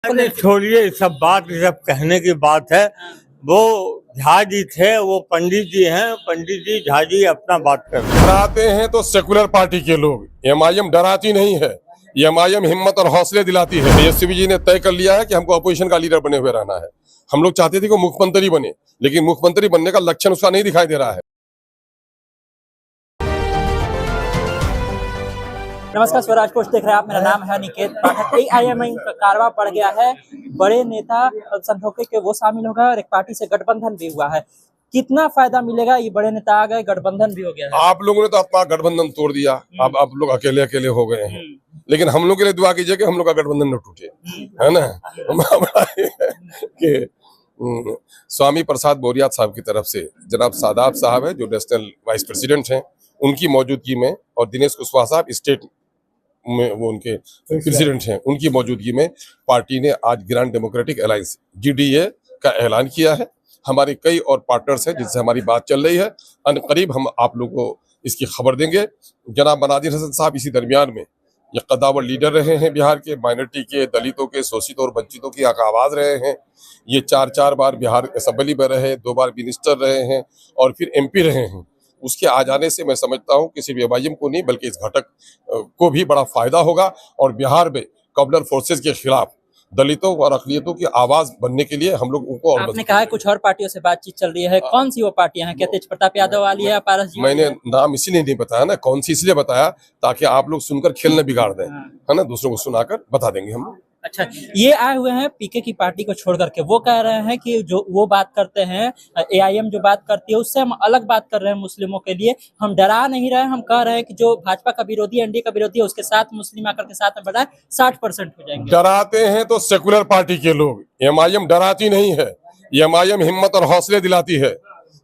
अरे छोड़िए, ये सब बात, ये सब कहने की बात है। वो झा जी थे, वो पंडित जी हैं, पंडित जी झा जी अपना बात कर रहे हैं। डराते हैं तो सेकुलर पार्टी के लोग, एमआईएम डराती नहीं है। एमआईएम हिम्मत और हौसले दिलाती है। तेजस्वी जी ने तय कर लिया है कि हमको अपोजिशन का लीडर बने हुए रहना है। हम लोग चाहते थे कि मुख्यमंत्री बने, लेकिन मुख्यमंत्री बनने का लक्षण उसका नहीं दिखाई दे रहा है। नमस्कार, स्वराज पोस्ट देख रहे हैं आप। मेरा नाम है निकेत पाठक। एआईएमआईएम का कारवा पड़ गया है। बड़े नेता समझौते के वो शामिल हो गए और एक पार्टी से गठबंधन भी हुआ है। कितना फायदा मिलेगा? ये बड़े नेता आ गए, गठबंधन भी हो गया है। आप लोगों ने तो अपना गठबंधन तोड़ दिया। अब आप लोग अकेले अकेले हो गए हैं, लेकिन हम लोग के लिए दुआ कीजिए कि हम लोग का गठबंधन न टूटे, है ना। कि स्वामी प्रसाद बोरिया साहब की तरफ से जनाब सादाब साहब है, जो नेशनल वाइस प्रेसिडेंट हैं, उनकी मौजूदगी में, और दिनेश कुशवाहा साहब स्टेट में वो उनके प्रेसिडेंट हैं, उनकी मौजूदगी में पार्टी ने आज ग्रांड डेमोक्रेटिक अलायंस GDA का ऐलान किया है। हमारे कई और पार्टनर्स हैं जिनसे हमारी बात चल रही है। अनकरीब हम आप लोगों को इसकी खबर देंगे। जनाब मनाजिर हसन साहब इसी दरमियान में ये कद्दावर लीडर रहे हैं बिहार के, माइनॉरिटी के, दलितों के, शोषितों और वंचितों की आवाज रहे हैं। ये 4 बार बिहार असेंबली में रहे, 2 बार मिनिस्टर रहे हैं और फिर MP रहे हैं। उसके आ जाने से मैं समझता हूं कि सिर्फ एमआईएम को नहीं बल्कि इस घटक को भी बड़ा फायदा होगा और बिहार में कॉम्युनल फोर्सेस के खिलाफ दलितों और अकलियतों की आवाज बनने के लिए हम लोग उनको। आपने कहा है कुछ और पार्टियों से बातचीत चल रही है, कौन सी वो पार्टियां हैं? क्या तेज प्रताप यादव वाली है? पारस जी? मैंने नाम इसीलिए नहीं बताया ना, कौन सी इसलिए बताया ताकि आप लोग सुनकर खेल न बिगाड़ दें, है ना। दूसरों को सुनाकर बता देंगे हम। अच्छा, ये आए हुए हैं पीके की पार्टी को छोड़ करके। वो कह रहे हैं कि जो वो बात करते हैं, एआईएम जो बात करती है उससे हम अलग बात कर रहे हैं। मुस्लिमों के लिए हम डरा नहीं रहे। हम कह रहे हैं कि जो भाजपा का विरोधी, एनडीए का विरोधी है, उसके साथ मुस्लिम आकर के साथ में बढ़ाए 60% हो जाएंगे। डराते हैं तो सेकुलर पार्टी के लोग, एमआईएम डराती नहीं है। एमआईएम हिम्मत और हौसले दिलाती है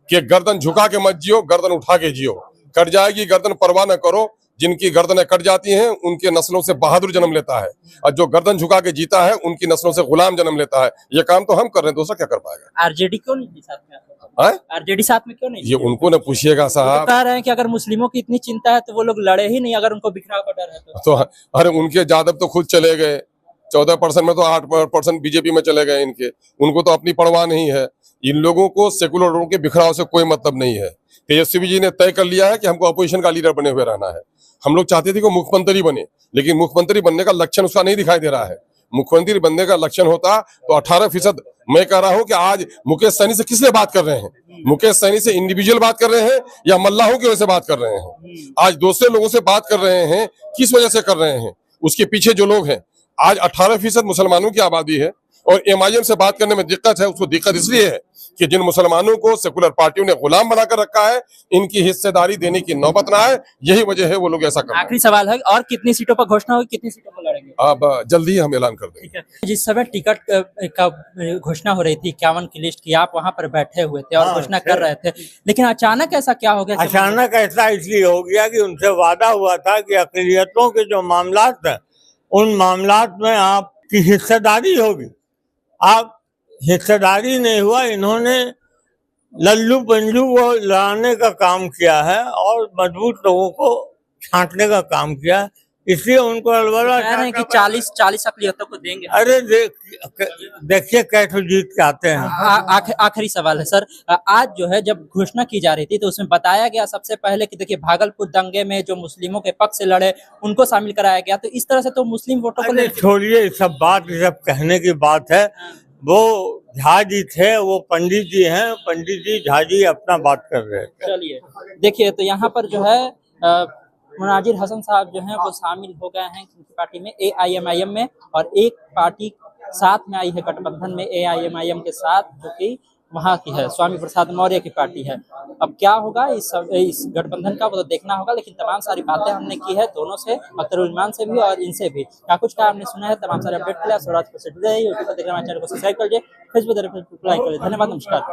कि गर्दन झुका के मत जियो, गर्दन उठा के जियो। कट जाएगी गर्दन, परवाह न करो। जिनकी गर्दनें कट जाती हैं उनके नस्लों से बहादुर जन्म लेता है, और जो गर्दन झुका के जीता है उनकी नस्लों से गुलाम जन्म लेता है। ये काम तो हम कर रहे हैं, दूसरा क्या कर पाएगा? आरजेडी क्यों नहीं साथ में? आरजेडी साथ में क्यों नहीं? ये उनको न पूछिएगा साहब। तो कह रहे हैं कि अगर मुस्लिमों की इतनी चिंता है तो वो लोग लड़े ही नहीं, अगर उनको बिखराव का डर है तो अरे उनके यादव तो खुद चले गए, 14% में तो 8% बीजेपी में चले गए इनके। उनको तो अपनी परवाह नहीं है। इन लोगों को सेकुलर लोगों के बिखराव से कोई मतलब नहीं है। तेजस्वी जी ने तय कर लिया है कि हमको अपोजिशन का लीडर बने हुए रहना है। हम लोग चाहते थे कि मुख्यमंत्री बने, लेकिन मुख्यमंत्री बनने का लक्षण उसका नहीं दिखाई दे रहा है। मुख्यमंत्री बनने का लक्षण होता तो 18%। मैं कह रहा हूं कि आज मुकेश सहनी से किस लिए बात कर रहे हैं? मुकेश सहनी से इंडिविजुअल बात कर रहे हैं या मल्लाहों की वजह से बात कर रहे हैं? आज दूसरे लोगों से बात कर रहे हैं, किस वजह से कर रहे हैं? उसके पीछे जो लोग हैं, आज 18% मुसलमानों की आबादी है और एमआईएम से बात करने में दिक्कत है। उसको दिक्कत इसलिए है कि जिन मुसलमानों को सेकुलर पार्टियों ने गुलाम बनाकर रखा है, इनकी हिस्सेदारी देने की नौबत ना आए, यही वजह है वो लोग ऐसा कर रहे हैं। आखिरी सवाल है, और कितनी सीटों पर घोषणा होगी, कितनी सीटों पर लड़ेंगे? अब जल्दी ही हम ऐलान कर देंगे। जिस समय टिकट का घोषणा हो रही थी, 51 की लिस्ट की, आप वहां पर बैठे हुए थे और घोषणा कर रहे थे, लेकिन अचानक ऐसा क्या हो गया? अचानक ऐसा इसलिए हो गया कि उनसे वादा हुआ था कि अक़लियतों के जो मामलात हैं उन मामलात में आपकी हिस्सेदारी होगी। आप हिस्सेदारी नहीं हुआ। इन्होंने लल्लू पंजू को लाने का काम किया है और मजबूत लोगों को छांटने का काम किया। इसलिए उनको अलवला कह रहे हैं कि 40 अक़लियतों को देंगे। अरे देखिए कैसे जीत के आते हैं। आखिरी सवाल है सर, आज जो है जब घोषणा की जा रही थी तो उसमें बताया गया सबसे पहले कि देखिए भागलपुर दंगे में जो मुस्लिमों के पक्ष से लड़े उनको शामिल कराया गया, तो इस तरह से तो मुस्लिम वोटों को छोड़िए, ये सब बात, ये सब कहने की बात है। वो झा जी थे, वो पंडित जी हैं, पंडित जी झा जी अपना बात कर रहे हैं। चलिए देखिए, तो यहाँ पर जो है मनाजिर हसन साहब जो हैं वो शामिल हो गए हैं पार्टी में, एआईएमआईएम में, और एक पार्टी साथ में आई है गठबंधन में एआईएमआईएम के साथ, जो कि वहाँ की है, स्वामी प्रसाद मौर्य की पार्टी है। अब क्या होगा इस गठबंधन का, वो तो देखना होगा, लेकिन तमाम सारी बातें हमने की है दोनों से, अख्तरुज्जमान से भी और इनसे भी। क्या कुछ का हमने सुना है। तमाम सारे अपडेट के लिए स्वराज पोस्ट यूट्यूब पर देखना, चैनल को सब्सक्राइब करिए, फेसबुक पर लाइक करिए। धन्यवाद, नमस्कार।